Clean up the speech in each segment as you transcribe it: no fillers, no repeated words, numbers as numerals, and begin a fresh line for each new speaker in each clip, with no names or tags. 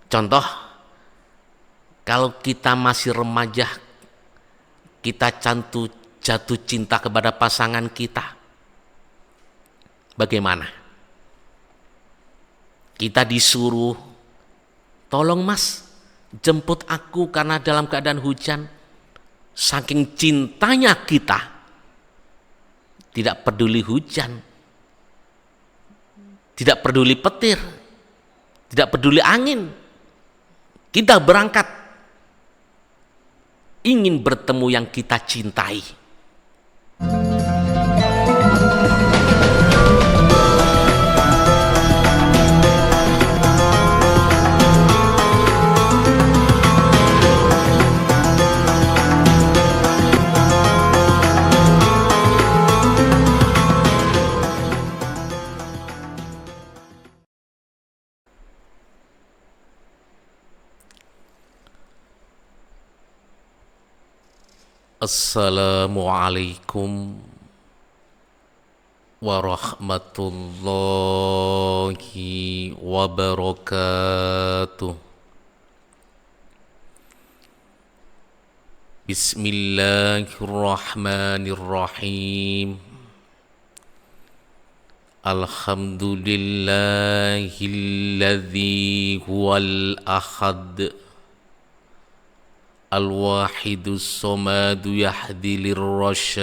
Contoh, kalau kita masih remaja, kita jatuh cinta kepada pasangan kita, bagaimana? Kita disuruh, tolong mas, jemput aku karena dalam keadaan hujan. Saking cintanya kita, tidak peduli hujan, tidak peduli petir, tidak peduli angin, kita berangkat ingin bertemu yang kita cintai. Assalamualaikum warahmatullahi wabarakatuh. Bismillahirrahmanirrahim. Alhamdulillahilladzi huwal ahad al-wahidus somadu yahdi lirrasyad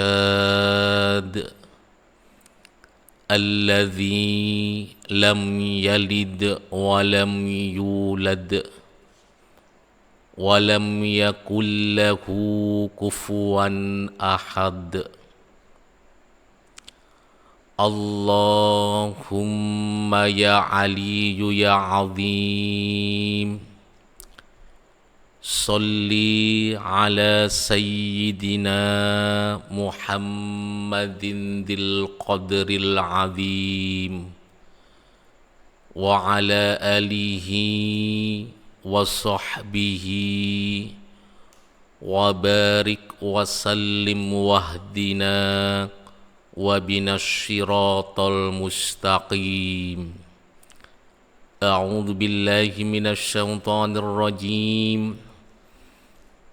alladzi lam yalid wa lam yulad wa lam yakul lahu kufuwan ahad. Allahumma ya aliyyu ya azim, Salli ala sayyidina Muhammadin dil qadril azim wa ala alihi wa sahbihi wa barik wa sallim wahdina wa binas syiratal mustaqim. A'udzu billahi minasy syaithanir rajim.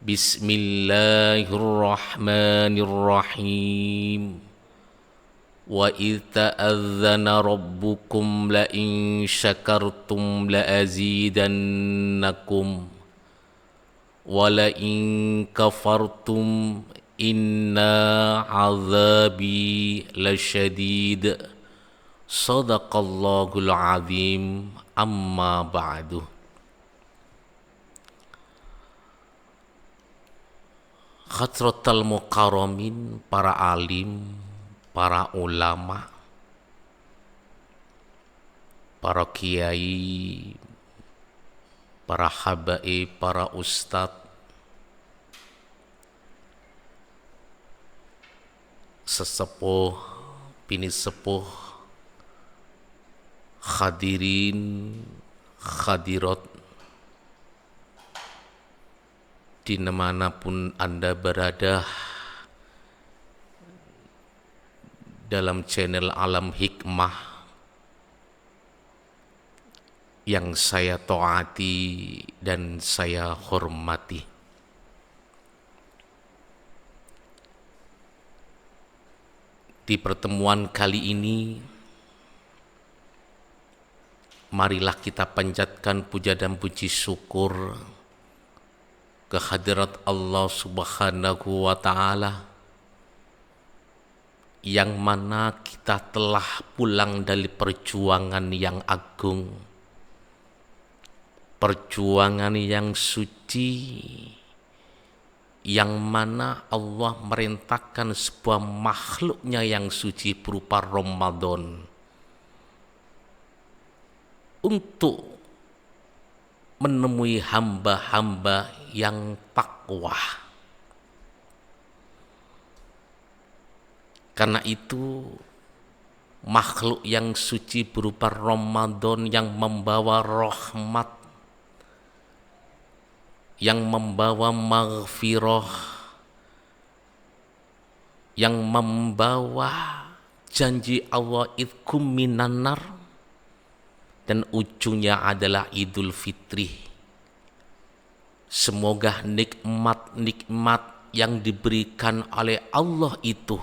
Bismillahirrahmanirrahim. Wa idh ta'adzana rabbukum la in syakartum la azidannakum wa la in kafartum inna azabi lasyadid. Sadaqallahul azim. Amma ba'du. Khatratal mukarramin, para alim, para ulama, para kiai, para habaib, para ustadz, sesepuh, bini sepuh, hadirin, hadirat, dimanapun Anda berada dalam channel Alam Hikmah yang saya taati dan saya hormati. Di pertemuan kali ini, marilah kita panjatkan puja dan puji syukur kehadirat Allah Subhanahu wa ta'ala, yang mana kita telah pulang dari perjuangan yang agung, perjuangan yang suci, yang mana Allah merintahkan sebuah makhluknya yang suci berupa Ramadan untuk menemui hamba-hamba yang takwa. Karena itu, makhluk yang suci berupa Ramadan yang membawa rahmat, yang membawa maghfirah, yang membawa janji Allah idkum minan nar, dan ujungnya adalah Idul Fitri. Semoga nikmat-nikmat yang diberikan oleh Allah itu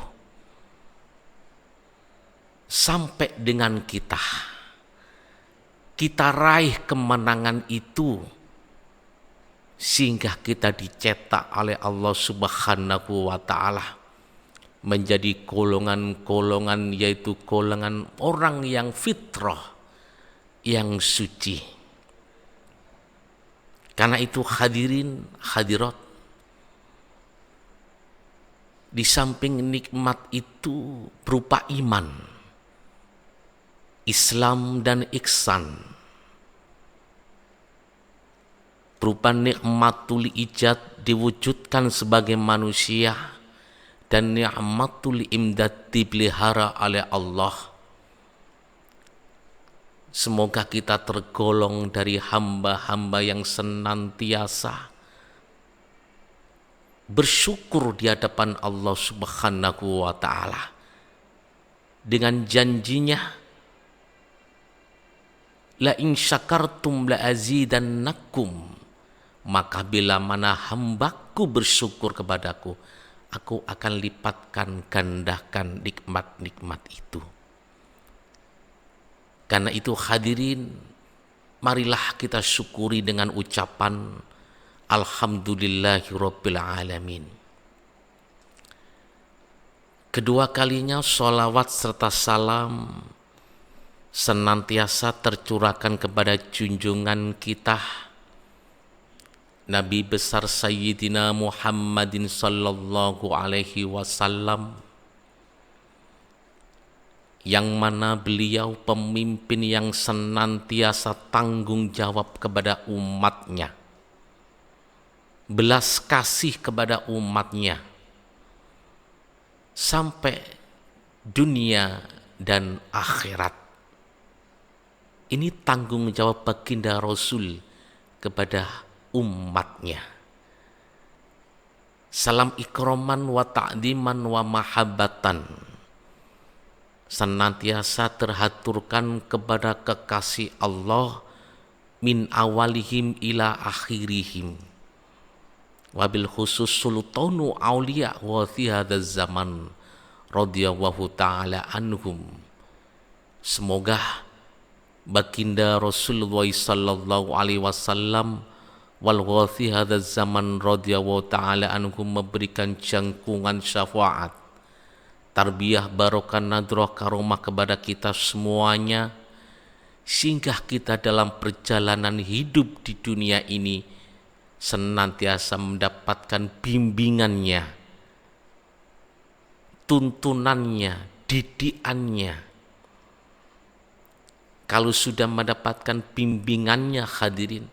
sampai dengan kita raih kemenangan itu, sehingga kita dicetak oleh Allah Subhanahu wa ta'ala menjadi golongan-golongan, yaitu golongan orang yang fitrah, yang suci. Karena itu hadirin hadirat, di samping nikmat itu berupa iman, Islam dan ihsan, berupa nikmatul ijad diwujudkan sebagai manusia, dan nikmatul imdad dipelihara oleh Allah. Semoga kita tergolong dari hamba-hamba yang senantiasa bersyukur di hadapan Allah Subhanahu wa ta'ala dengan janjinya, la in syakartum la azidannakum, maka bila mana hambaku bersyukur kepadaku, aku akan lipatkan gandakan nikmat-nikmat itu. Karena itu hadirin, marilah kita syukuri dengan ucapan Alhamdulillahirabbil alamin. Kedua kalinya sholawat serta salam senantiasa tercurahkan kepada junjungan kita Nabi besar Sayyidina Muhammadin sallallahu alaihi wasallam, yang mana beliau pemimpin yang senantiasa tanggung jawab kepada umatnya, belas kasih kepada umatnya sampai dunia dan akhirat. Ini tanggung jawab baginda Rasul kepada umatnya. Salam ikroman wa ta'diman wa mahabbatan senantiasa terhaturkan kepada kekasih Allah min awalihim ila akhirihim, wabil khusus sultanu aulia wa fi hadzal zaman radhiyallahu taala anhum. Semoga baginda Rasulullah sallallahu alaihi wasallam wal wafi hadzal zaman radhiyallahu taala anhum memberikan jangkungan syafaat, tarbiyah, barokah, nadrah, karomah kepada kita semuanya, sehingga kita dalam perjalanan hidup di dunia ini senantiasa mendapatkan bimbingannya, tuntunannya, didikannya. Kalau sudah mendapatkan bimbingannya hadirin,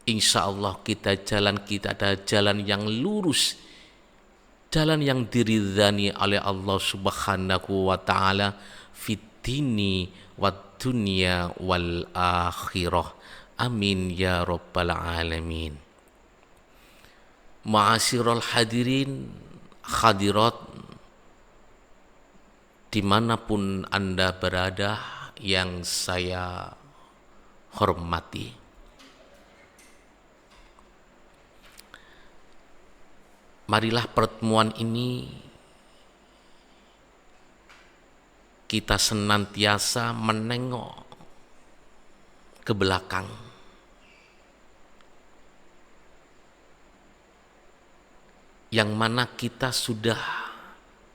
insya Allah kita ada jalan yang lurus, jalan yang diridhani oleh Allah Subhanahu wa ta'ala fitini wad dunya wal akhirah. Amin ya rabbal alamin. Ma'asyiral hadirin hadirat dimanapun Anda berada yang saya hormati, marilah pertemuan ini kita senantiasa menengok ke belakang, yang mana kita sudah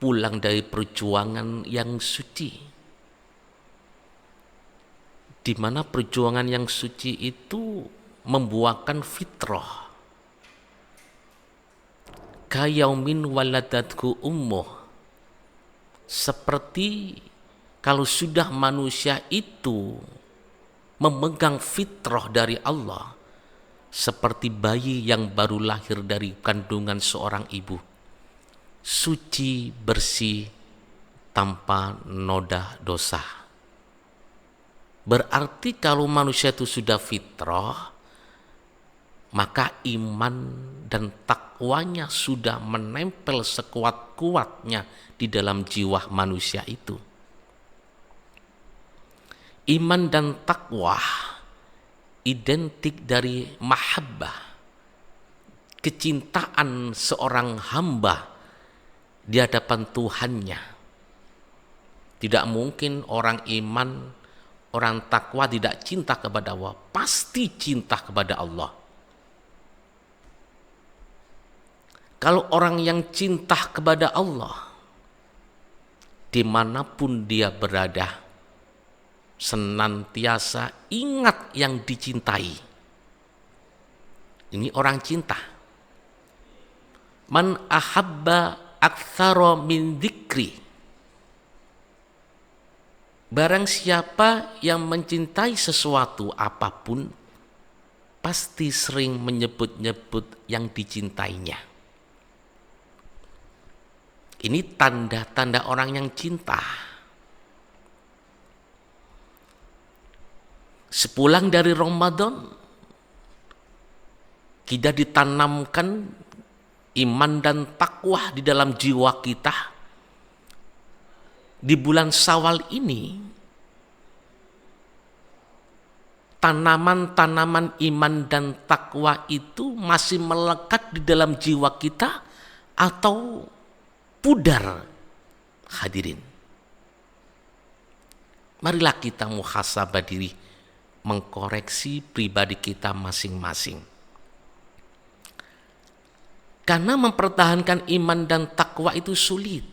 pulang dari perjuangan yang suci, di mana perjuangan yang suci itu membuahkan fitrah. Kayaumin waladatku ummuh, seperti kalau sudah manusia itu memegang fitrah dari Allah, seperti bayi yang baru lahir dari kandungan seorang ibu, suci, bersih, tanpa noda dosa. Berarti kalau manusia itu sudah fitrah, maka iman dan takwanya sudah menempel sekuat-kuatnya di dalam jiwa manusia itu. Iman dan takwa identik dari mahabbah. kecintaan seorang hamba di hadapan Tuhannya. Tidak mungkin orang iman, orang takwa tidak cinta kepada Allah, pasti cinta kepada Allah. Kalau orang yang cinta kepada Allah, dimanapun dia berada, senantiasa ingat yang dicintai. Ini orang cinta. Man ahabba aktsara min dzikri. Barang siapa yang mencintai sesuatu apapun, pasti sering menyebut-nyebut yang dicintainya. Ini tanda-tanda orang yang cinta. Sepulang dari Ramadan, kita ditanamkan iman dan takwa di dalam jiwa kita. Di bulan Syawal ini, tanaman-tanaman iman dan takwa itu masih melekat di dalam jiwa kita atau pudar, hadirin. Marilah kita muhasabah diri, mengkoreksi pribadi kita masing-masing. Karena mempertahankan iman dan takwa itu sulit.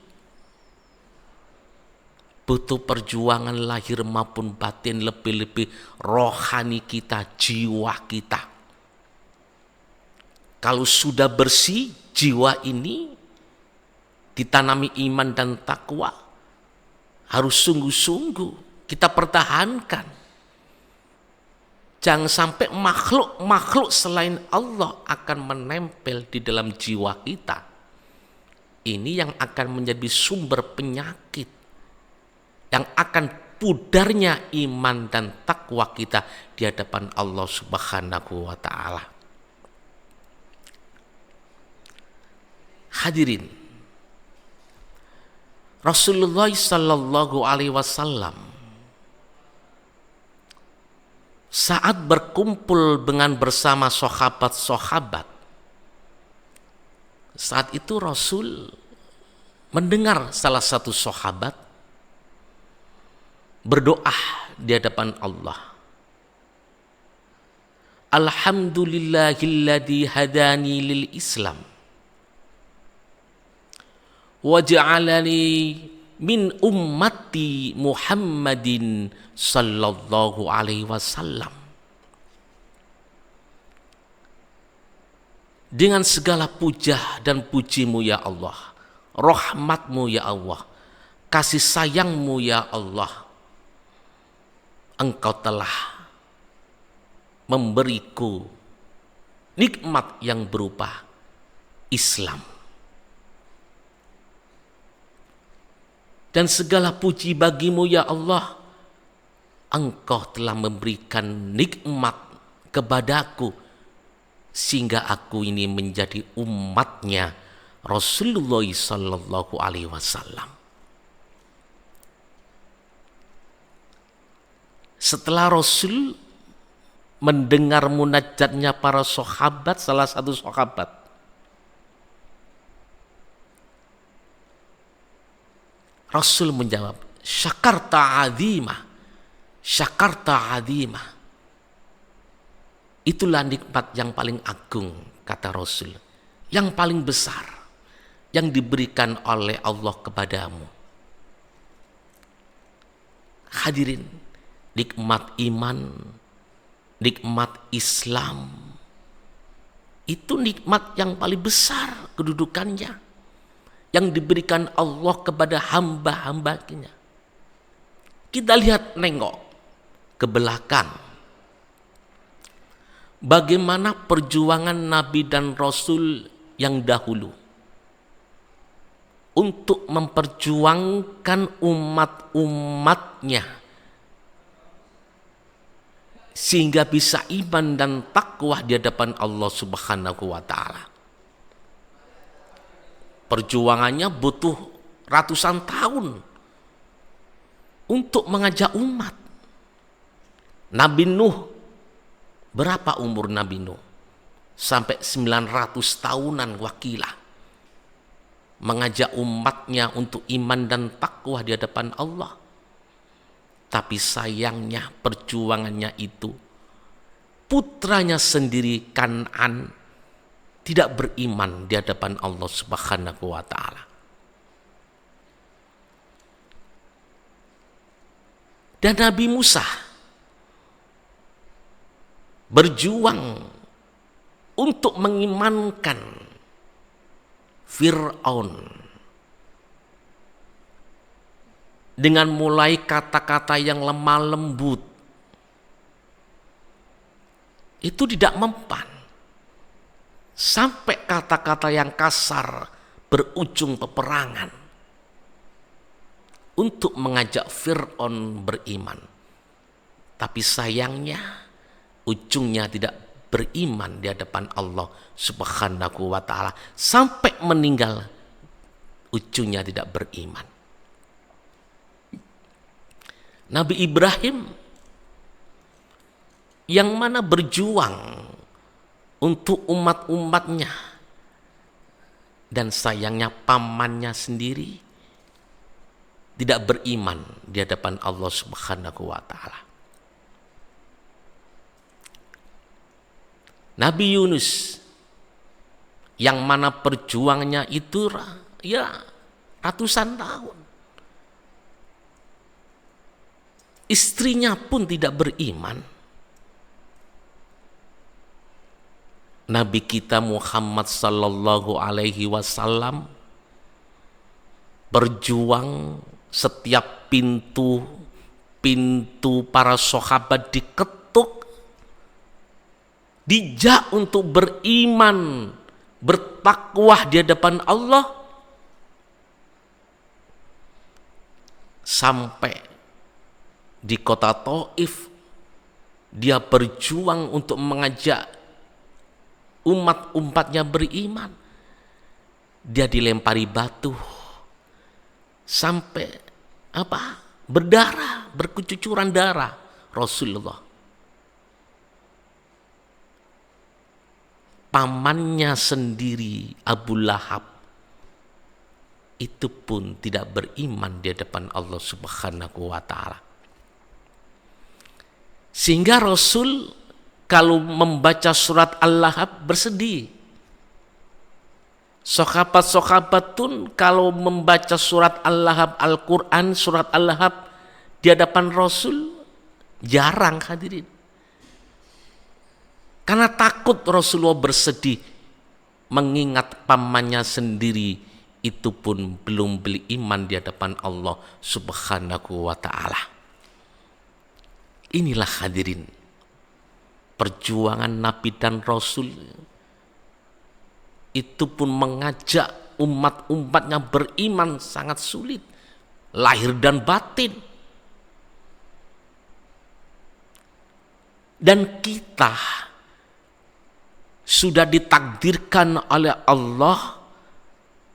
Butuh perjuangan lahir maupun batin, lebih-lebih rohani kita, jiwa kita. Kalau sudah bersih jiwa ini, ditanami iman dan takwa, harus sungguh-sungguh kita pertahankan. Jangan sampai makhluk-makhluk selain Allah akan menempel di dalam jiwa kita. Ini yang akan menjadi sumber penyakit, yang akan pudarnya iman dan takwa kita di hadapan Allah Subhanahu wa ta'ala. Hadirin, Rasulullah sallallahu alaihi wasallam saat berkumpul dengan bersama sahabat-sahabat, saat itu Rasul mendengar salah satu sahabat berdoa di hadapan Allah. Alhamdulillahilladzi hadani lil Islam wa ja'alani min ummati Muhammadin sallallahu alaihi wasallam. Dengan segala puja dan pujimu ya Allah, rahmatmu ya Allah, kasih sayangmu ya Allah, Engkau telah memberiku nikmat yang berupa Islam. Dan segala puji bagimu ya Allah, Engkau telah memberikan nikmat kepadaku sehingga aku ini menjadi umatnya Rasulullah sallallahu alaihi wasallam. Setelah Rasul mendengar munajatnya para sahabat, salah satu sahabat Rasul menjawab, syakarta azimah, syakarta azimah. Itulah nikmat yang paling agung, kata Rasul, yang paling besar yang diberikan oleh Allah kepadamu. Hadirin, nikmat iman, nikmat Islam, itu nikmat yang paling besar kedudukannya, yang diberikan Allah kepada hamba-hambanya. Kita lihat, nengok ke belakang, bagaimana perjuangan Nabi dan Rasul yang dahulu untuk memperjuangkan umat-umatnya sehingga bisa iman dan takwa di hadapan Allah Subhanahu wa ta'ala. Perjuangannya butuh ratusan tahun untuk mengajak umat. Nabi Nuh, berapa umur Nabi Nuh? sampai 900 tahunan wakilah mengajak umatnya untuk iman dan takwa di hadapan Allah. Tapi sayangnya perjuangannya itu, putranya sendiri Kan'an tidak beriman di hadapan Allah Subhanahu wa ta'ala. Dan Nabi Musa berjuang untuk mengimankan Fir'aun dengan mulai kata-kata yang lemah lembut. Itu tidak mempan. Sampai kata-kata yang kasar berujung peperangan untuk mengajak Fir'aun beriman. Tapi sayangnya ujungnya tidak beriman di hadapan Allah Subhanahu wa ta'ala. Sampai meninggal ujungnya tidak beriman. Nabi Ibrahim yang mana berjuang untuk umat-umatnya, dan sayangnya pamannya sendiri tidak beriman di hadapan Allah Subhanahu wa ta'ala. Nabi Yunus yang mana perjuangannya itu ya ratusan tahun. Istrinya pun tidak beriman. Nabi kita Muhammad sallallahu alaihi wasallam berjuang, setiap pintu para sahabat diketuk, dijak untuk beriman, bertakwa di hadapan Allah, sampai di kota Taif dia berjuang untuk mengajak umat-umatnya beriman. Dia dilempari batu sampai berdarah, berkecucuran darah Rasulullah. Pamannya sendiri Abu Lahab itu pun tidak beriman di hadapan Allah Subhanahu wa ta'ala. Sehingga Rasul kalau membaca surat Al-Lahab bersedih. Sahabat-sahabat pun kalau membaca surat Al-Lahab, Al-Quran, surat Al-Lahab di hadapan Rasul jarang hadirin. Karena takut Rasulullah bersedih mengingat pamannya sendiri itu pun belum beriman di hadapan Allah Subhanahu wa ta'ala. Inilah hadirin perjuangan Nabi dan Rasul, itu pun mengajak umat-umatnya beriman sangat sulit, lahir dan batin. Dan kita sudah ditakdirkan oleh Allah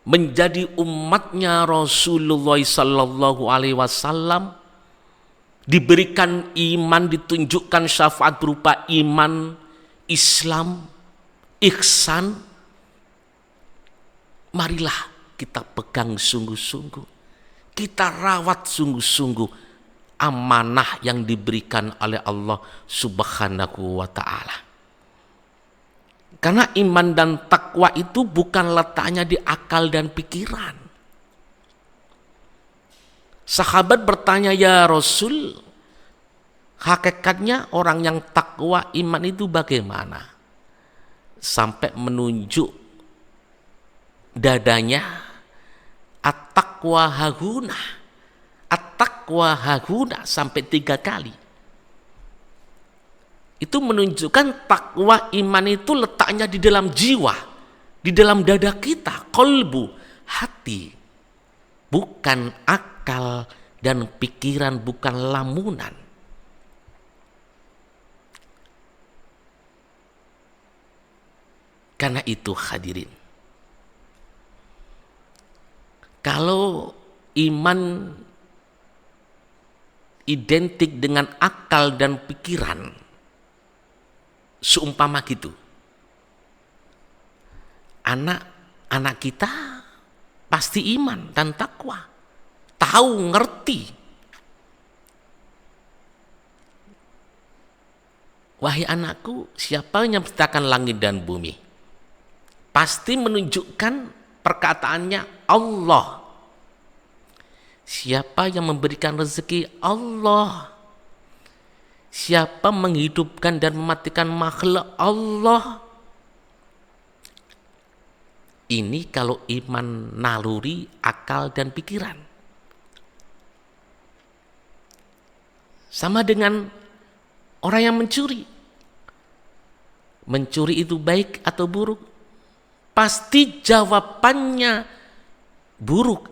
menjadi umatnya Rasulullah sallallahu alaihi wasallam, diberikan iman, ditunjukkan syafaat berupa iman, Islam, ihsan. Marilah kita pegang sungguh-sungguh, kita rawat sungguh-sungguh amanah yang diberikan oleh Allah Subhanahu wa ta'ala. Karena iman dan takwa itu bukan letaknya di akal dan pikiran. Sahabat bertanya, ya Rasul, hakikatnya orang yang takwa iman itu bagaimana? Sampai menunjuk dadanya, at-taqwa hahuna, at-taqwa hahuna, sampai 3 kali. Itu menunjukkan takwa iman itu letaknya di dalam jiwa, di dalam dada kita, kolbu, hati, bukan akal dan pikiran, bukan lamunan. Karena itu hadirin, kalau iman identik dengan akal dan pikiran, seumpama gitu, anak kita pasti iman dan takwa, tahu, ngerti. Wahai anakku, siapa yang menciptakan langit dan bumi? Pasti menunjukkan perkataannya Allah. Siapa yang memberikan rezeki? Allah. Siapa menghidupkan dan mematikan makhluk? Allah. Ini kalau iman naluri, akal dan pikiran. Sama dengan orang yang mencuri. Mencuri itu baik atau buruk? Pasti jawabannya buruk,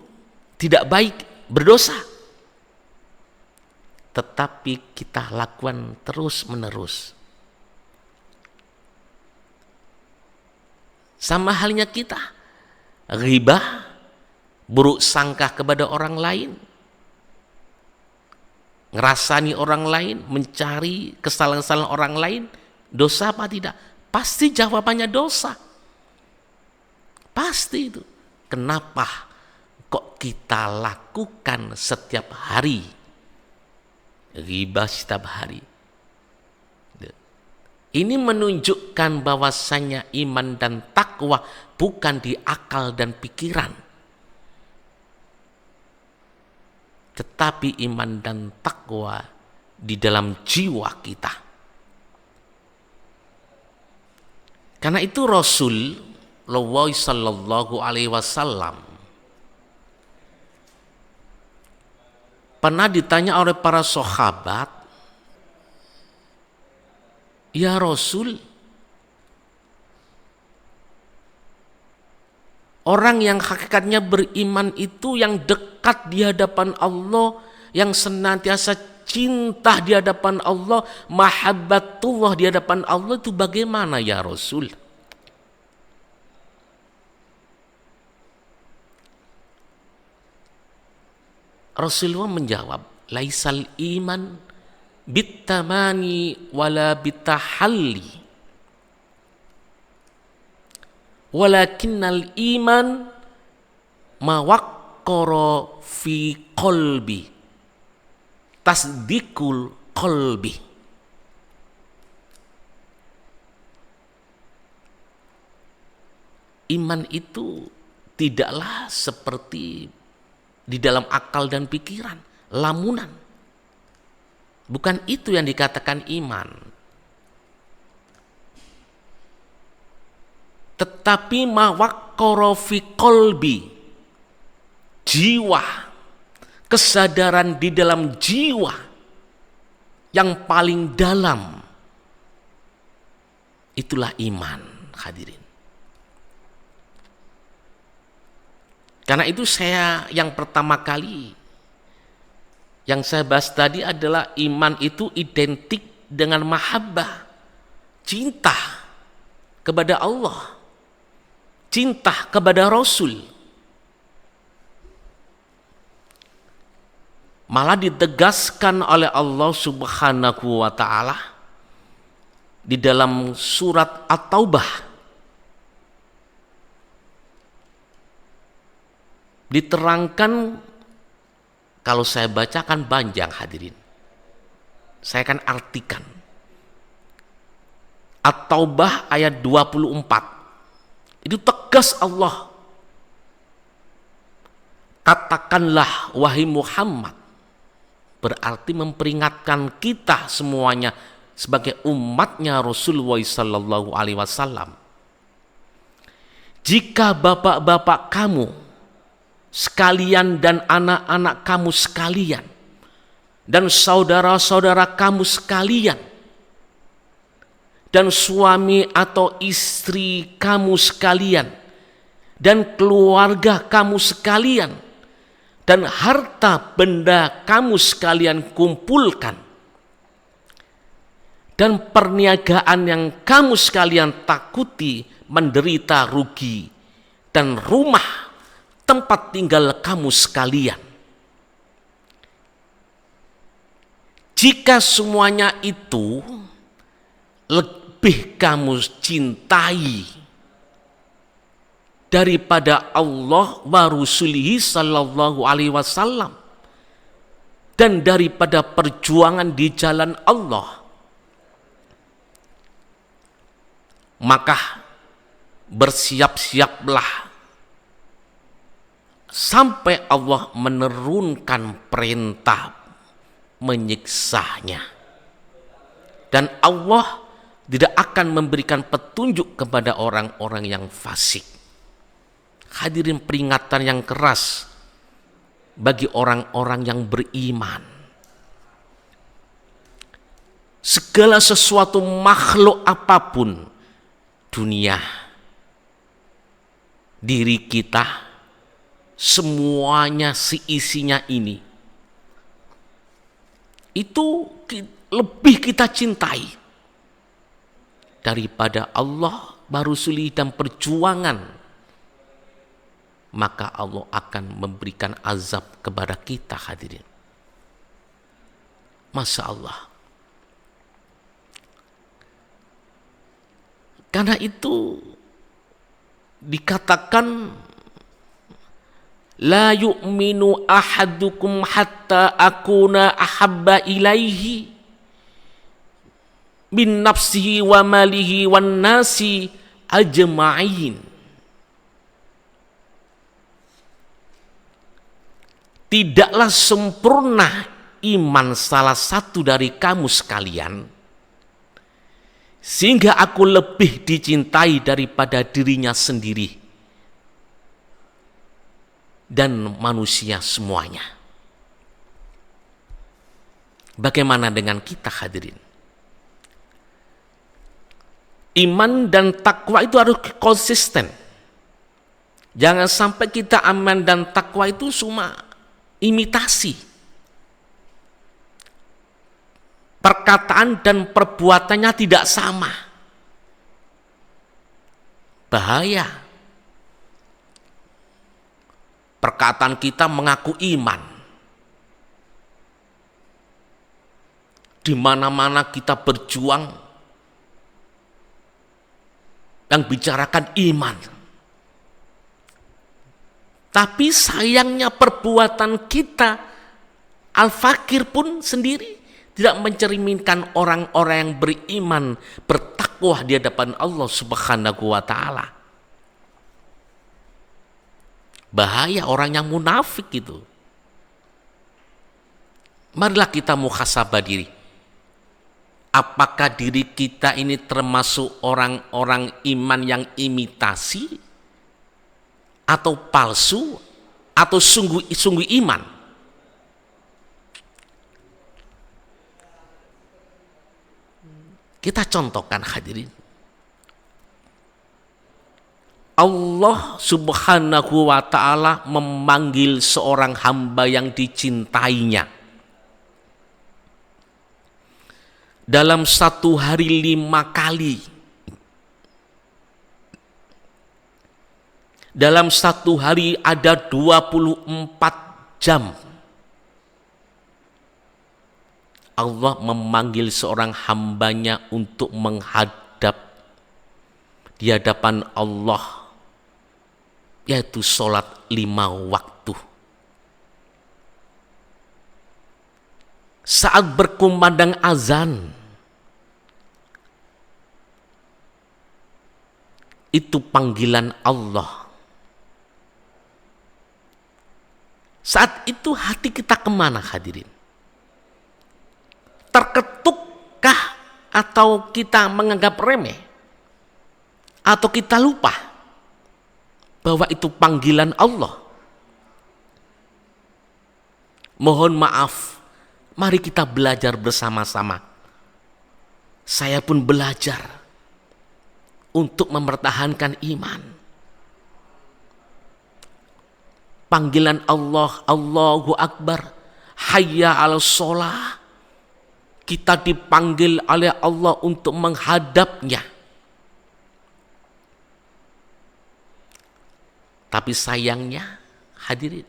tidak baik, berdosa. Tetapi kita lakukan terus-menerus. Sama halnya kita, ghibah, buruk sangka kepada orang lain, ngerasani orang lain, mencari kesalahan-kesalahan orang lain, dosa apa tidak? Pasti jawabannya dosa. Pasti itu. Kenapa kok kita lakukan setiap hari? Ghibah setiap hari. Ini menunjukkan bahwasannya iman dan takwa bukan di akal dan pikiran, tetapi iman dan takwa di dalam jiwa kita. Karena itu Rasulullah sallallahu alaihi wasallam pernah ditanya oleh para sahabat, "Ya Rasul, orang yang hakikatnya beriman itu yang dekat di hadapan Allah, yang senantiasa cinta di hadapan Allah, mahabbatullah di hadapan Allah itu bagaimana ya Rasul?" Rasulullah menjawab, "Laisal iman bitamani wala bitahalli, walakinnal iman mawaqqara fi qalbi, tasdikul qalbi." Iman itu tidaklah seperti di dalam akal dan pikiran, lamunan. Bukan itu yang dikatakan iman. Tetapi mawaqqara fi qalbi, jiwa, kesadaran di dalam jiwa yang paling dalam, itulah iman, hadirin. Karena itu yang pertama kali yang saya bahas tadi adalah iman itu identik dengan mahabbah, cinta kepada Allah, cinta kepada Rasul. Malah ditegaskan oleh Allah Subhanahu wa ta'ala di dalam surat At-Taubah. Diterangkan, kalau saya bacakan panjang hadirin, saya akan artikan. At-Taubah ayat 24, itu tegas Allah, katakanlah wahai Muhammad, berarti memperingatkan kita semuanya sebagai umatnya Rasulullah sallallahu alaihi wasallam. Jika bapak-bapak kamu sekalian dan anak-anak kamu sekalian dan saudara-saudara kamu sekalian dan suami atau istri kamu sekalian dan keluarga kamu sekalian dan harta benda kamu sekalian kumpulkan dan perniagaan yang kamu sekalian takuti menderita rugi dan rumah tempat tinggal kamu sekalian. Jika semuanya itu lebih kamu cintai daripada Allah wa Rasulihi sallallahu alaihi wasallam, dan daripada perjuangan di jalan Allah, maka bersiap-siaplah sampai Allah menurunkan perintah menyiksanya. Dan Allah tidak akan memberikan petunjuk kepada orang-orang yang fasik. Hadirin, peringatan yang keras bagi orang-orang yang beriman. Segala sesuatu makhluk apapun, dunia, diri kita, semuanya seisinya ini, itu lebih kita cintai daripada Allah, Rasul dan perjuangan, maka Allah akan memberikan azab kepada kita. Hadirin, Masya Allah. Karena itu dikatakan la yu'minu ahadukum hatta akuna ahabba ilaihi min nafsihi wa malihi wan nasi ajma'in. Tidaklah sempurna iman salah satu dari kamu sekalian sehingga aku lebih dicintai daripada dirinya sendiri dan manusia semuanya. Bagaimana dengan kita, hadirin? Iman dan takwa itu harus konsisten. Jangan sampai kita aman dan takwa itu cuma imitasi. Perkataan dan perbuatannya tidak sama. Bahaya. Perkataan kita mengaku iman. Di mana-mana kita berjuang, yang bicarakan iman. Tapi sayangnya perbuatan kita, al-fakir pun sendiri, tidak mencerminkan orang-orang yang beriman, bertakwa di hadapan Allah Subhanahu wa ta'ala. Bahaya orang yang munafik itu. Marilah kita muhasabah diri. Apakah diri kita ini termasuk orang-orang iman yang imitasi, atau palsu, atau sungguh iman? Kita contohkan, hadirin. Allah Subhanahu wa ta'ala memanggil seorang hamba yang dicintainya. Dalam satu hari 5 kali. Dalam satu hari ada 24 jam. Allah memanggil seorang hambanya untuk menghadap di hadapan Allah, yaitu sholat 5 waktu. Saat berkumandang azan, itu panggilan Allah. Saat itu hati kita kemana, hadirin? Terketukkah atau kita menganggap remeh? Atau kita lupa bahwa itu panggilan Allah? Mohon maaf, mari kita belajar bersama-sama. Saya pun belajar untuk mempertahankan iman. Panggilan Allah, Allahu Akbar, hayya 'alas sholah. Kita dipanggil oleh Allah untuk menghadapnya. Tapi sayangnya, hadirin,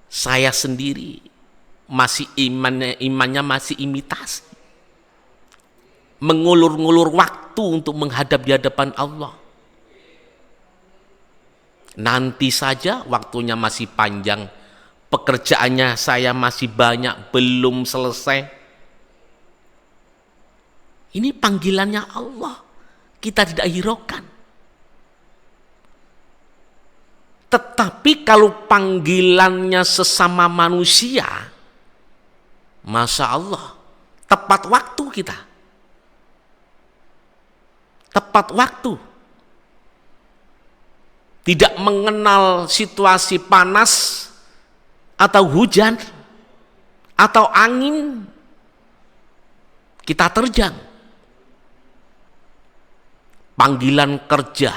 saya sendiri masih imannya masih imitasi. Mengulur-ngulur waktu untuk menghadap di hadapan Allah. Nanti saja, waktunya masih panjang, pekerjaannya saya masih banyak, belum selesai. Ini panggilannya Allah, kita tidak hiraukan. Tetapi kalau panggilannya sesama manusia, Masya Allah, tepat waktu kita. Tepat waktu. Tidak mengenal situasi panas atau hujan atau angin, kita terjang. Panggilan kerja,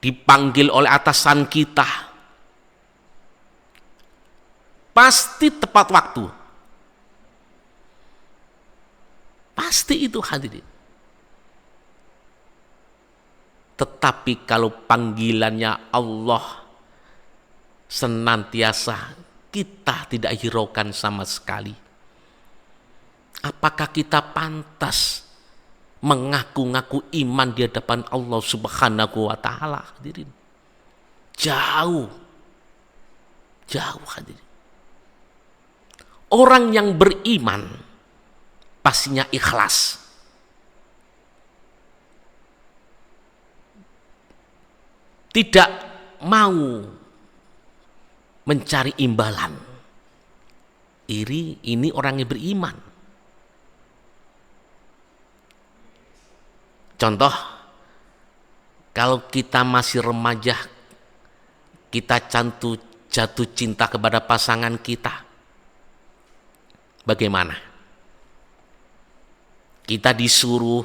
dipanggil oleh atasan kita, pasti tepat waktu. Pasti itu hadirin. Tetapi kalau panggilannya Allah senantiasa kita tidak hiraukan sama sekali, apakah kita pantas mengaku-ngaku iman di hadapan Allah Subhanahu wa Ta'ala? Hadirin, jauh hadirin. Orang yang beriman pastinya ikhlas, tidak mau mencari imbalan. Ini orang yang beriman. Contoh, kalau kita masih remaja, kita jatuh cinta kepada pasangan kita, bagaimana? Kita disuruh,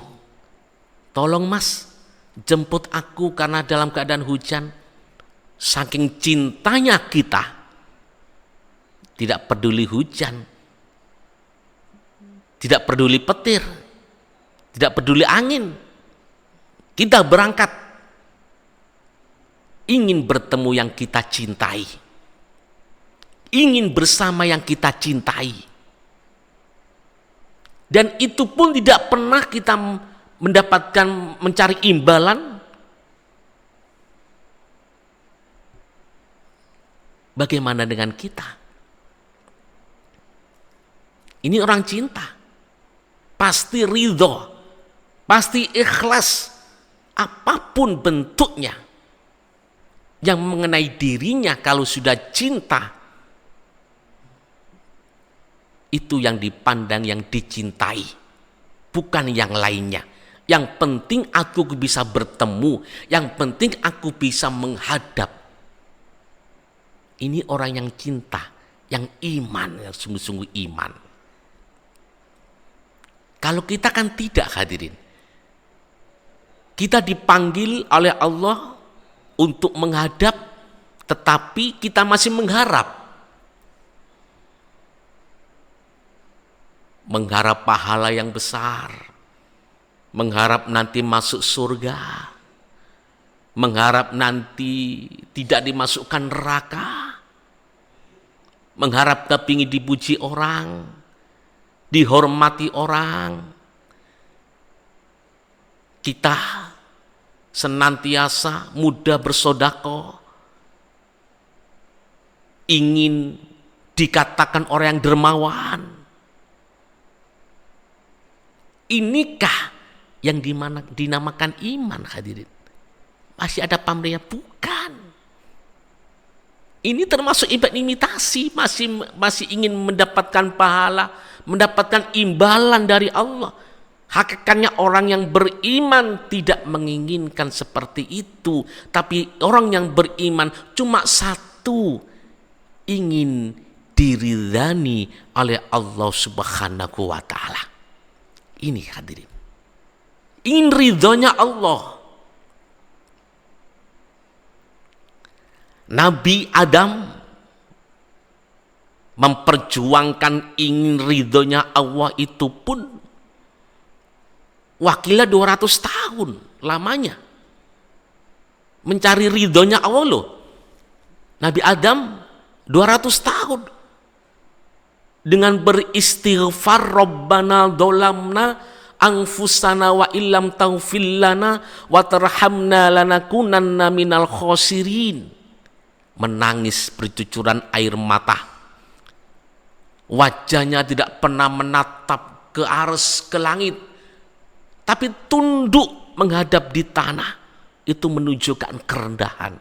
tolong mas, jemput aku karena dalam keadaan hujan. Saking cintanya kita, tidak peduli hujan, tidak peduli petir, tidak peduli angin, kita berangkat ingin bertemu yang kita cintai, ingin bersama yang kita cintai. Dan itu pun tidak pernah kita mendapatkan, mencari imbalan. Bagaimana dengan kita? Ini orang cinta, pasti ridho, pasti ikhlas, apapun bentuknya yang mengenai dirinya. Kalau sudah cinta, itu yang dipandang, yang dicintai, bukan yang lainnya. Yang penting aku bisa bertemu, yang penting aku bisa menghadap. Ini orang yang cinta, yang iman, yang sungguh-sungguh iman. Kalau kita kan tidak, hadirin. Kita dipanggil oleh Allah untuk menghadap, tetapi kita masih mengharap. Mengharap pahala yang besar, mengharap nanti masuk surga, mengharap nanti tidak dimasukkan neraka, mengharap kepingin dipuji orang, dihormati orang. Kita senantiasa mudah bersedekah, ingin dikatakan orang yang dermawan. Inikah yang dinamakan iman, hadirin? Masih ada pamrihnya? Bukan. Ini termasuk imitasi, masih ingin mendapatkan pahala, mendapatkan imbalan dari Allah. Hakikatnya orang yang beriman tidak menginginkan seperti itu, tapi orang yang beriman cuma satu, ingin diridhani oleh Allah Subhanahu wa Ta'ala. Ini hadirin, ingin ridhonya Allah. Nabi Adam memperjuangkan ingin ridhonya Allah itu pun wakilnya 200 tahun lamanya. Mencari ridhonya Allah loh. Nabi Adam 200 tahun dengan beristighfar, Rabbana dolamna anfusana wa illam taghfir lana wa tarhamna lanakunanna minal khosirin. Menangis bercucuran air mata. Wajahnya tidak pernah menatap ke aras, ke langit, tapi tunduk menghadap di tanah. Itu menunjukkan kerendahan.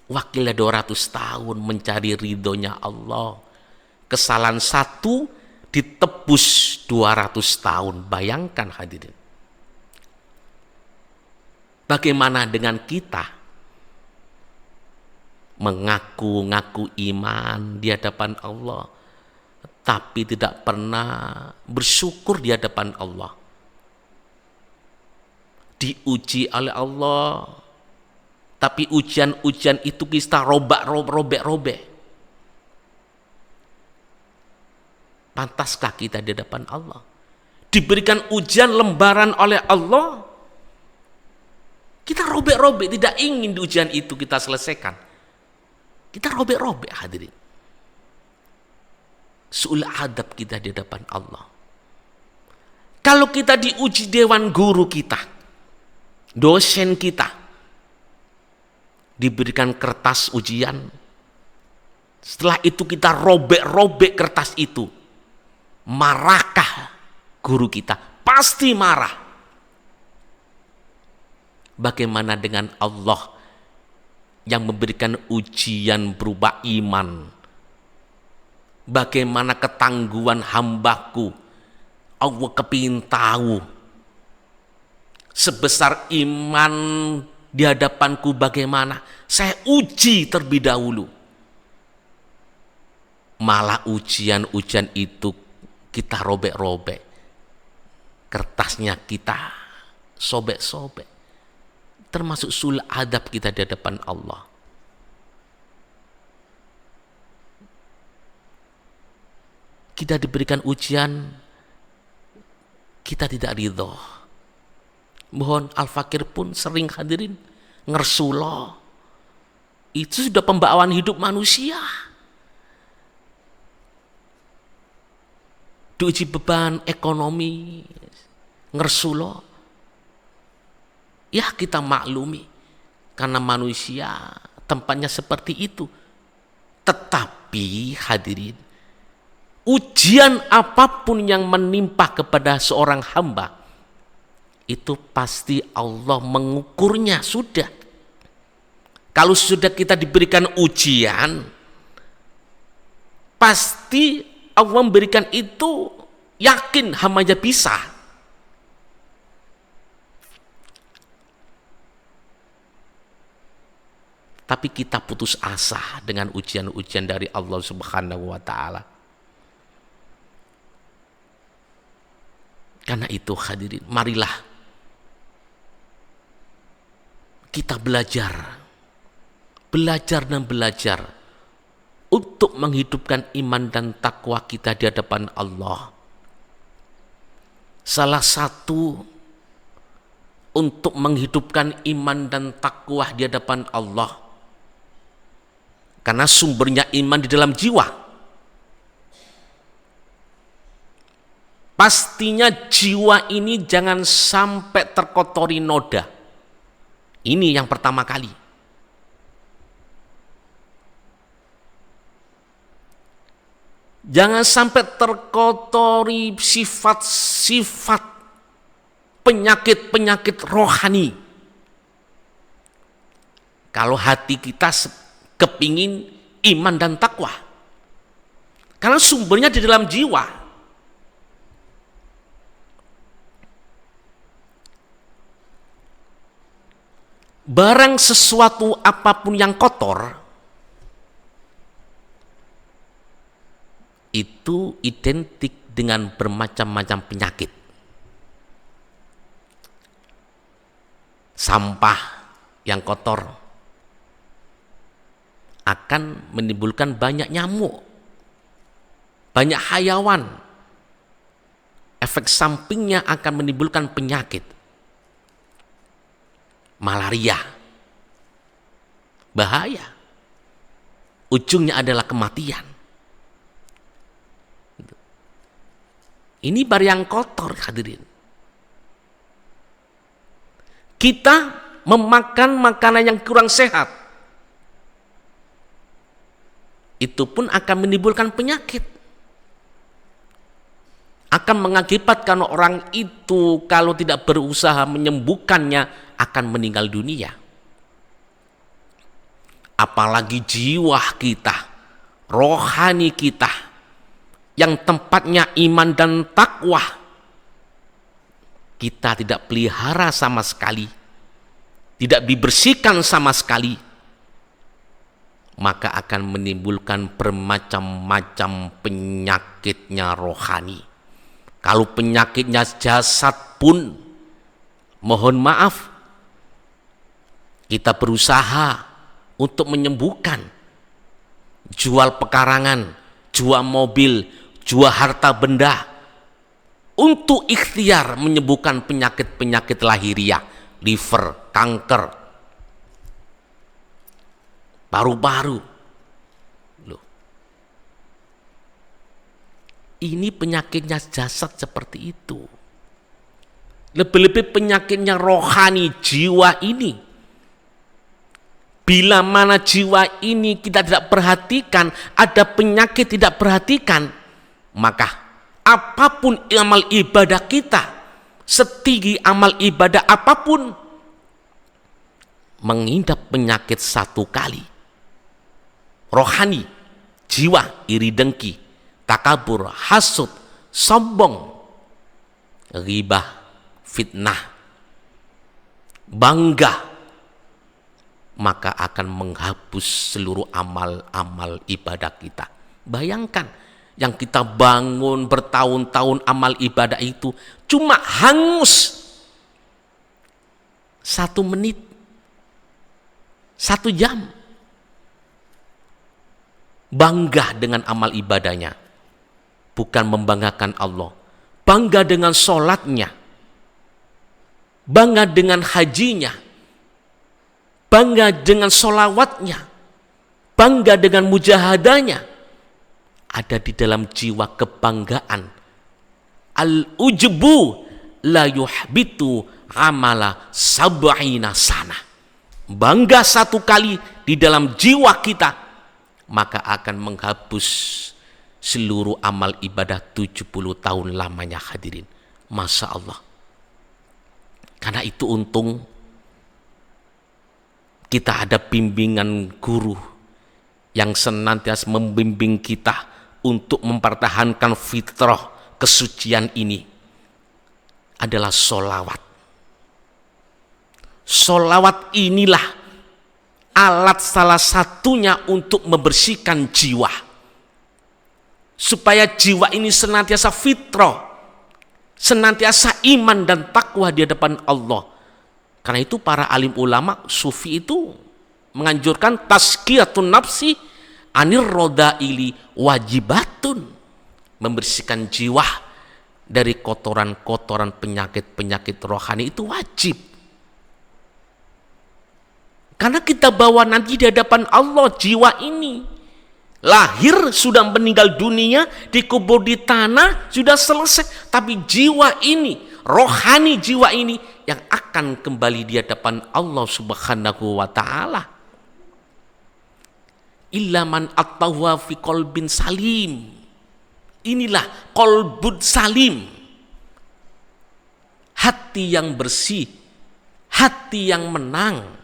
Wakilnya 200 tahun mencari ridhonya Allah. Kesalahan satu ditebus 200 tahun. Bayangkan hadirin. Bagaimana dengan kita? Mengaku-ngaku iman di hadapan Allah, tapi tidak pernah bersyukur di hadapan Allah. Diuji oleh Allah, tapi ujian-ujian itu kita robek-robek. Pantaskah kita di hadapan Allah? Diberikan ujian lembaran oleh Allah, kita robek-robek, tidak ingin di ujian itu kita selesaikan. Kita robek-robek hadirin. Su'ul adab kita di hadapan Allah. Kalau kita diuji dewan guru kita, dosen kita, diberikan kertas ujian, setelah itu kita robek-robek kertas itu, marahkah guru kita? Pasti marah. Bagaimana dengan Allah yang memberikan ujian berupa iman? Bagaimana ketangguhan hambaku? Allah kepingin tahu sebesar iman di hadapanku bagaimana. Saya uji terlebih dahulu. Malah ujian-ujian itu kita robek-robek. Kertasnya kita sobek-sobek. Termasuk sul adab kita di hadapan Allah. Kita diberikan ujian, kita tidak ridho. Mohon Al-Fakir pun sering hadirin ngersuloh. Itu sudah pembawaan hidup manusia. Diuji beban ekonomi, ngersuloh. Ya kita maklumi, karena manusia tempatnya seperti itu. Tetapi hadirin, ujian apapun yang menimpa kepada seorang hamba, itu pasti Allah mengukurnya sudah. Kalau sudah kita diberikan ujian, pasti Allah memberikan itu, yakin hambanya bisa. Tapi kita putus asa dengan ujian-ujian dari Allah Subhanahu wa Ta'ala. Karena itu hadirin, marilah kita belajar dan belajar untuk menghidupkan iman dan takwa kita di hadapan Allah. Salah satu untuk menghidupkan iman dan takwa di hadapan Allah, karena sumbernya iman di dalam jiwa. Pastinya jiwa ini jangan sampai terkotori noda. Ini yang pertama kali. Jangan sampai terkotori sifat-sifat penyakit-penyakit rohani. Kalau hati kita kepingin iman dan takwa, karena sumbernya di dalam jiwa. Barang sesuatu apapun yang kotor, itu identik dengan bermacam-macam penyakit. Sampah yang kotor akan menimbulkan banyak nyamuk, banyak hayawan. Efek sampingnya akan menimbulkan penyakit. Malaria, bahaya, ujungnya adalah kematian. Ini baru yang kotor, hadirin. Kita memakan makanan yang kurang sehat, itu pun akan menimbulkan penyakit. Akan mengakibatkan orang itu kalau tidak berusaha menyembuhkannya akan meninggal dunia. Apalagi jiwa kita, rohani kita, yang tempatnya iman dan takwa, kita tidak pelihara sama sekali, tidak dibersihkan sama sekali, maka akan menimbulkan bermacam-macam penyakitnya rohani. Kalau penyakitnya jasad pun, mohon maaf, kita berusaha untuk menyembuhkan, jual pekarangan, jual mobil, jual harta benda, untuk ikhtiar menyembuhkan penyakit-penyakit lahiriah, liver, kanker, paru-paru. Loh, ini penyakitnya jasad seperti itu. Lebih-lebih penyakitnya rohani, jiwa ini. Bila mana jiwa ini kita tidak perhatikan, ada penyakit tidak perhatikan, maka apapun amal ibadah kita, setinggi amal ibadah apapun, mengidap penyakit satu kali, rohani, jiwa, iri dengki, takabur, hasud, sombong, ghibah, fitnah, bangga, maka akan menghapus seluruh amal-amal ibadah kita. Bayangkan, yang kita bangun bertahun-tahun amal ibadah itu cuma hangus 1 menit, 1 jam. Bangga dengan amal ibadahnya, bukan membanggakan Allah. Bangga dengan sholatnya, bangga dengan hajinya, bangga dengan sholawatnya, bangga dengan mujahadahnya. Ada di dalam jiwa kebanggaan. Al-ujbu la yuhbitu amala sab'ina sana. Bangga 1 kali di dalam jiwa kita, maka akan menghapus seluruh amal ibadah 70 tahun lamanya, hadirin. Masya Allah. Karena itu untung kita ada bimbingan guru yang senantiasa membimbing kita untuk mempertahankan fitrah kesucian ini, adalah sholawat. Sholawat inilah alat salah satunya untuk membersihkan jiwa, supaya jiwa ini senantiasa fitrah, senantiasa iman dan takwa di hadapan Allah. Karena itu para alim ulama sufi itu menganjurkan tazkiyatun nafsi anir rodaili wajibatun, membersihkan jiwa dari kotoran-kotoran penyakit-penyakit rohani itu wajib. Karena kita bawa nanti di hadapan Allah jiwa ini. Lahir sudah meninggal dunia, dikubur di tanah sudah selesai, tapi jiwa ini, rohani jiwa ini yang akan kembali di hadapan Allah Subhanahu wa ta'ala. Illa man attawwa fi qalbin salim. Inilah qalbun salim, hati yang bersih, hati yang menang,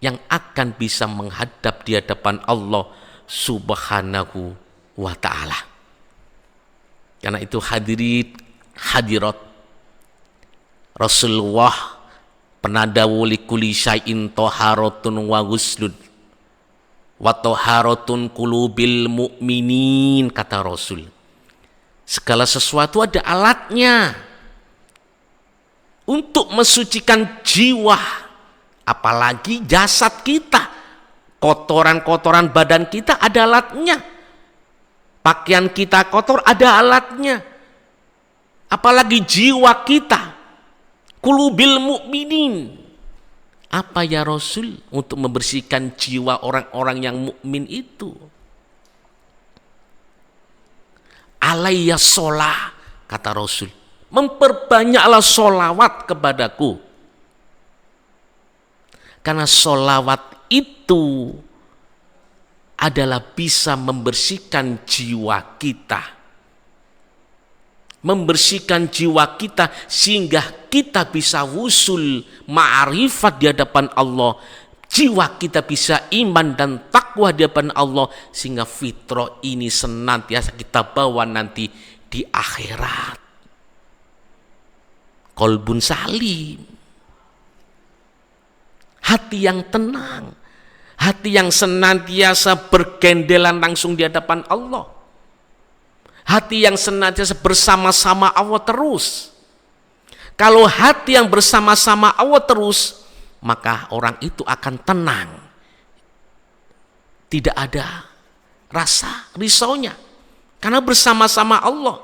yang akan bisa menghadap di hadapan Allah Subhanahu wa ta'ala. Karena itu hadirin hadirat, Rasulullah penadawu likuli syai'in toharatun wa ghuslun wa toharatun qulubil mu'minin, kata Rasul. Segala sesuatu ada alatnya untuk mensucikan jiwa, apalagi jasad kita, kotoran-kotoran badan kita ada alatnya. Pakaian kita kotor ada alatnya, apalagi jiwa kita. Qulubil mu'minin. Apa ya Rasul untuk membersihkan jiwa orang-orang yang mukmin itu? alayya sholah, kata Rasul, memperbanyaklah sholawat kepadaku. Karena sholawat itu adalah bisa membersihkan jiwa kita. Membersihkan jiwa kita sehingga kita bisa wusul ma'rifat di hadapan Allah. Jiwa kita bisa iman dan takwa di hadapan Allah, sehingga fitrah ini senantiasa kita bawa nanti di akhirat. Qalbun salim, hati yang tenang, hati yang senantiasa bergendelan langsung di hadapan Allah, hati yang senantiasa bersama-sama Allah terus. Kalau hati yang bersama-sama Allah terus, maka orang itu akan tenang, tidak ada rasa risaunya, karena bersama-sama Allah.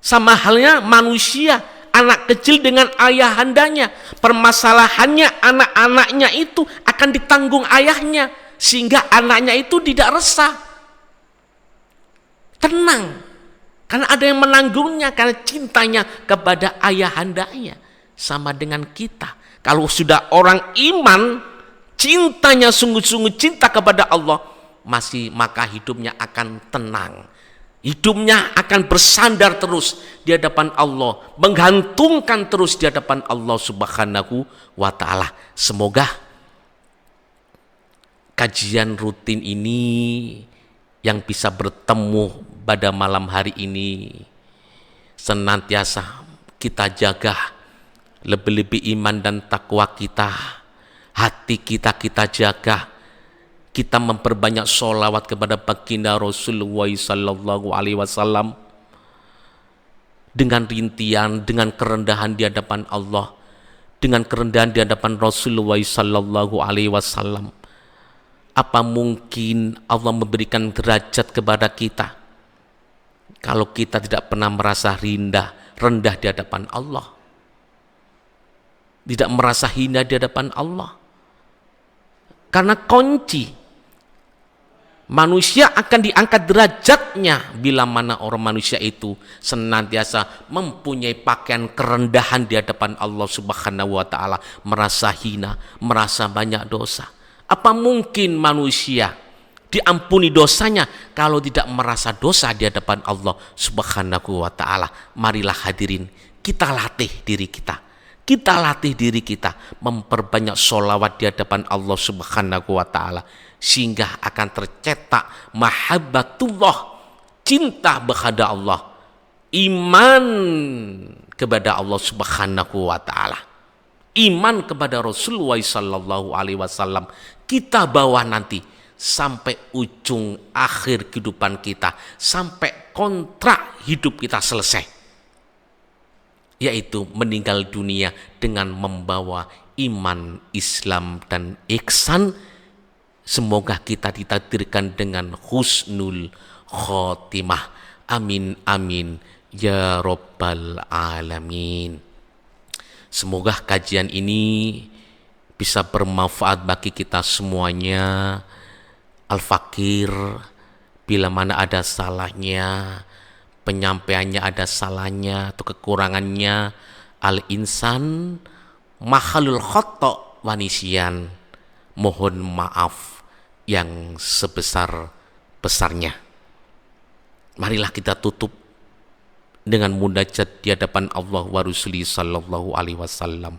Sama halnya manusia, anak kecil dengan ayahandanya, permasalahannya anak-anaknya itu akan ditanggung ayahnya, sehingga anaknya itu tidak resah, tenang, karena ada yang menanggungnya, karena cintanya kepada ayahandanya. Sama dengan kita, kalau sudah orang iman, cintanya sungguh-sungguh cinta kepada Allah, maka hidupnya akan tenang. Hidupnya akan bersandar terus di hadapan Allah, menggantungkan terus di hadapan Allah Subhanahu wa ta'ala. Semoga kajian rutin ini yang bisa bertemu pada malam hari ini senantiasa kita jaga, lebih-lebih iman dan takwa kita, hati kita jaga. Kita memperbanyak sholawat kepada baginda Rasulullah sallallahu alaihi wasallam dengan rintian, dengan kerendahan di hadapan Allah, dengan kerendahan di hadapan Rasulullah sallallahu alaihi wasallam. Apa mungkin Allah memberikan derajat kepada kita kalau kita tidak pernah merasa rendah di hadapan Allah, tidak merasa hina di hadapan Allah? Karena kunci manusia akan diangkat derajatnya bila mana orang manusia itu senantiasa mempunyai pakaian kerendahan di hadapan Allah Subhanahu wa ta'ala, merasa hina, merasa banyak dosa. Apa mungkin manusia diampuni dosanya kalau tidak merasa dosa di hadapan Allah Subhanahu wa ta'ala? Marilah hadirin, kita latih diri kita. Kita latih diri kita memperbanyak sholawat di hadapan Allah Subhanahu wa ta'ala, sehingga akan tercetak mahabbatullah, cinta kepada Allah, iman kepada Allah Subhanahu wa ta'ala, iman kepada Rasulullah sallallahu alaihi wasallam. Kita bawa nanti sampai ujung akhir kehidupan kita, sampai kontrak hidup kita selesai, yaitu meninggal dunia dengan membawa iman, Islam, dan ihsan. Semoga kita ditakdirkan dengan husnul khotimah. Amin amin ya rabbal alamin. Semoga kajian ini bisa bermanfaat bagi kita semuanya. Al-Fakir, bila mana ada salahnya, penyampaiannya ada salahnya atau kekurangannya, al-insan mahalul khoto' wanisian, mohon maaf yang sebesar-besarnya. Marilah kita tutup dengan munajat di hadapan Allah wa Rasuli sallallahu alaihi wasallam.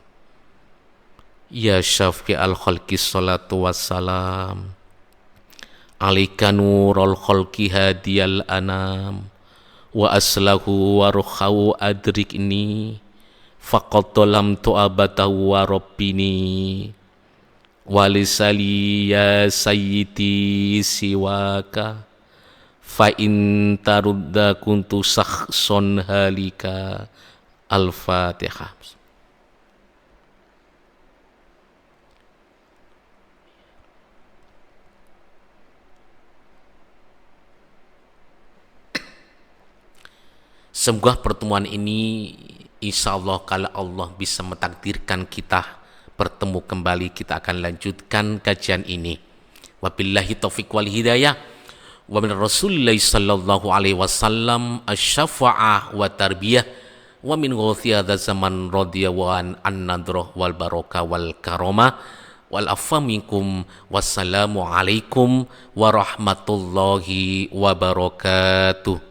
Ya syafi'al khalqi salatu wassalam, alaika nurul khalqi hadiyal anam, wa aslahu wa ruhawu adrikni faqad lam tu'abatahu wa rabbini walisali ya sayyidi siwaka fa in tarudda kuntu sakhson halika. Al-Fatihah. Semoga pertemuan ini insya Allah, kalau Allah bisa mentakdirkan kita bertemu kembali, kita akan lanjutkan kajian ini. Wabillahi taufiq wal hidayah. wa min Rasulillah sallallahu alaihi wasallam asy-syafa'ah wa tarbiyah wa min ghathi hadza zaman radhiyallahu an-nadrah wal barakah wal karamah wal afwa minkum. Wassalamu alaikum warahmatullahi wabarakatuh.